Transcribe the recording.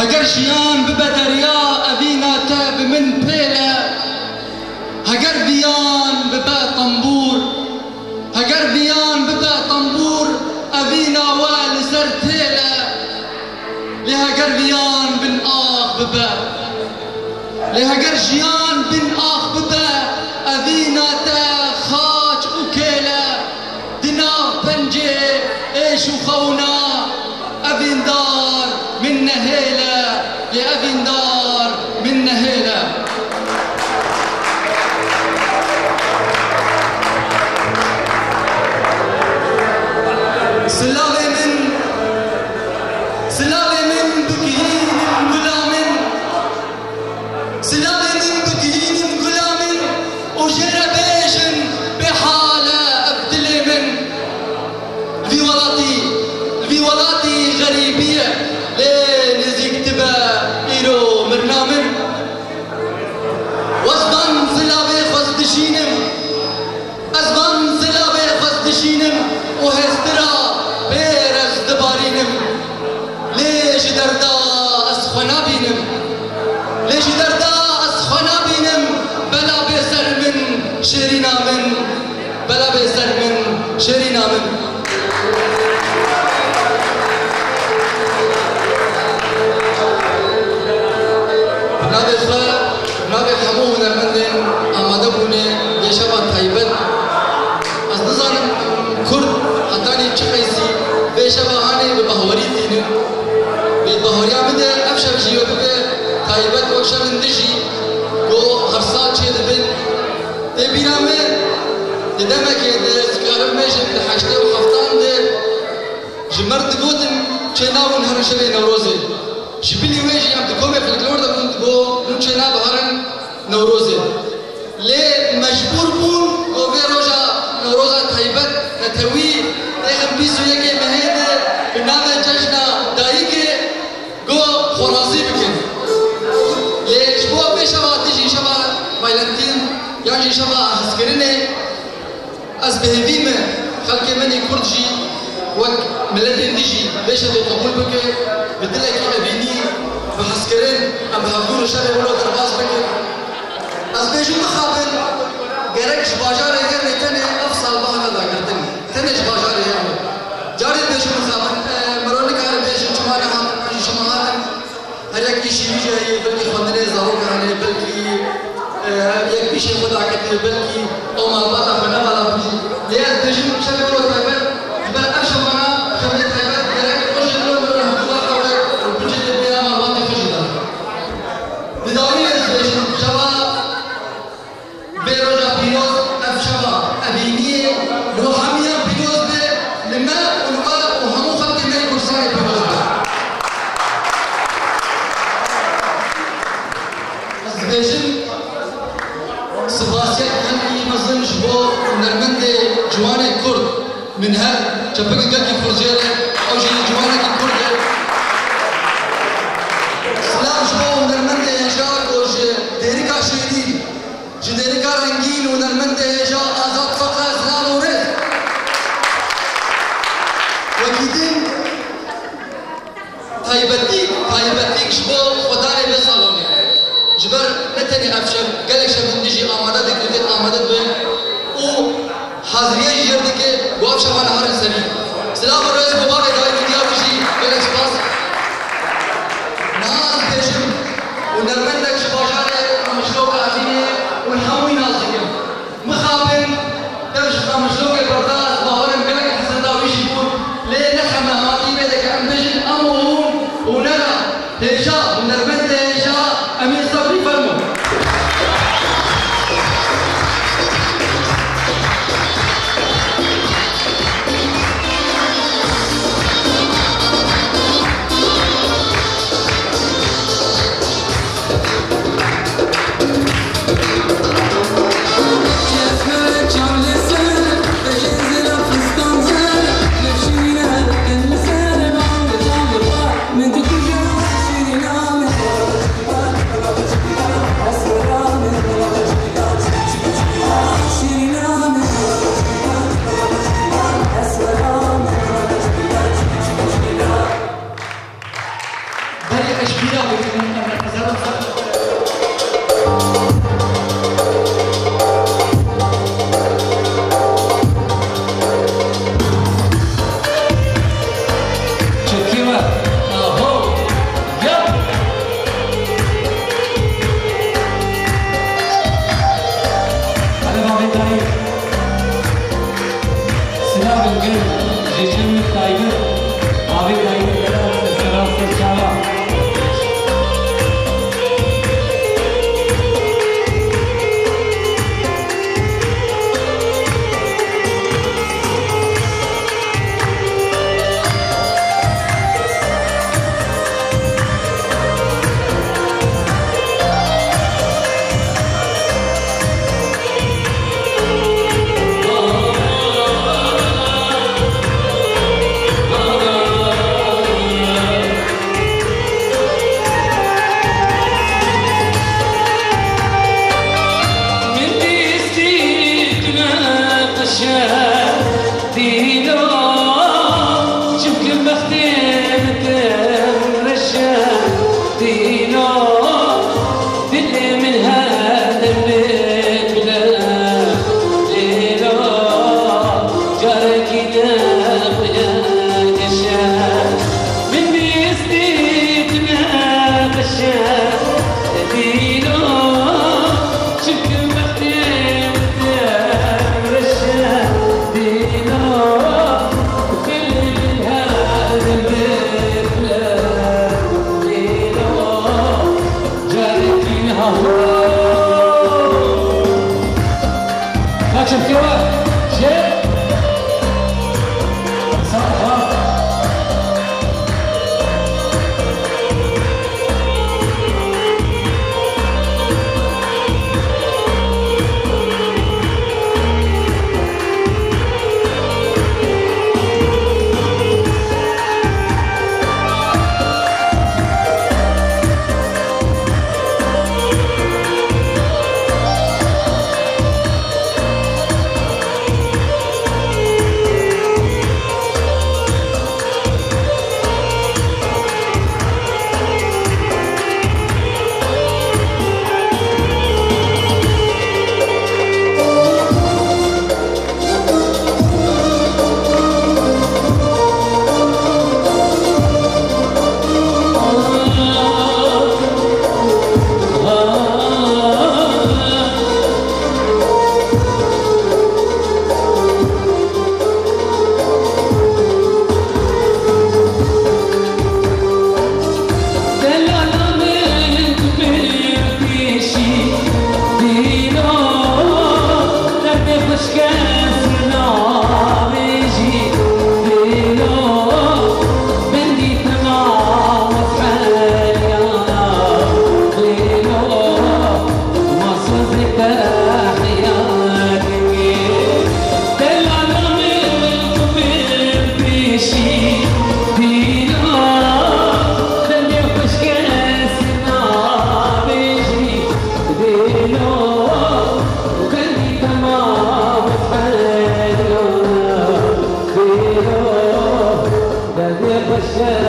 هەگەر ژیان ببە دەریا ئەبیناتە بمن پێلە هەگەر ڤیان ببە تەمبور هەگەر ڤیان ببە تەمبور ئەبیناوە لەسەر تێلە لێ هەگەر ڤیان بن ئاخ ببە لێ هەگەر ژیان بن ئاخ ببە ئەبیناتە خاچ و کێلە دناو پەنجێ ئێش و خەونا ئەڤیندار من نەهێلە لێ ئەڤیندار من نەهێلە سلاوێ من بگهینم گولا من سلاوێ من بگهینم گولا من و ژێرە بێژن بێ حالە ئەبدلێ من الفی وڵاتی غەریبیە لێ نزیک تبە ئیرۆ مرنا من وەزبان سلاوێ خۆز دشینم ئەزبان سلاوێ خۆز دشینم و هێزترا بێرەز دبارینم لێژی دەردا ئەس خۆ نابینم لێژی دەردا ئەس خۆ نابینم بەلا بێسەر من شێرینا من بەلا بێسەر من شێرینا من نابێ هەموو هونەرمەندێن ئامادە بوونێ لێشەوە تایبەت ئەس نزانم کورد هەتانی چ قەیسی بێشەوە هانێ بە بەهۆری دینن بێ بەهۆریا بدە ئەف شەو ژیوە ببێ تایبەت وەک شەون دژی بۆ هەرسا چێ دەبن تێبیرا من دەدەمەکێ دەستکارم مێژن لە حەشتێ و هەفتان دێ ji mer digotin çê nabûn herin şevê Newrozê ji bilî wê jî em di komê folklor de bûn bo hûn çê nabe herin Newrozê lê mecbûr bûn û vê roja Newroza taybet netewî têxin bîst û yekê mehê de bi navê cejna dayîkê got xwerazî bikin lê ji bo vê şeva dijî şeva Valentin yan jî şeva hezkirinê ez bihêvî me xelkê menê Kurd jî وەک ملەتێن dijî بێشە دێ قبول بکە bi dilekî evînî bi hezkirin em bi hevdûr û şerê wilo derbas bikin ez bêjim bixabin gerek ji bajarê gerê tenê ev salbana nedagirtin tenê ji bajarê hene carê bêjim bixabin miro nikare bêjin çima nehatin an jî şima hatin her yek îşî wî jî heye belkî xwendinê zarok hene belkî yek pîşê xwe daketiye belkî ew malbata xwe nevala bijî lê ez bêjim şerê wilo taybet من هر شبكة قلبي فرجالة أو شيء جوانك الكردة سلام شباب ونرمنده هجاء وش ديريكا شيرين جديريكا رنگين ونرمنده هجاء آزاد فقه سلام ورد وكيدين تايبتيك شباب خداني بسالوني جبر نتني أفشم قالك شباب نجي آمادة دكتور آمادة بين و حاضریه یرده که گواب شما نهار سری سلام و رئیس بابا ادای میدیا بشی گلک سپاس ناز پیشم و نرمندک شباجاره مشلوک عزیزه و هموی ناز دکم مخابن دمش مشلوک برداز باورم گلک حسن داویشی بود لی نخمه هاتی بیده که ام بجن امون و نرا هیجا و نرمند هیجا امیر صبری فرمو من تشبیه بکنیم نظرم Yeah.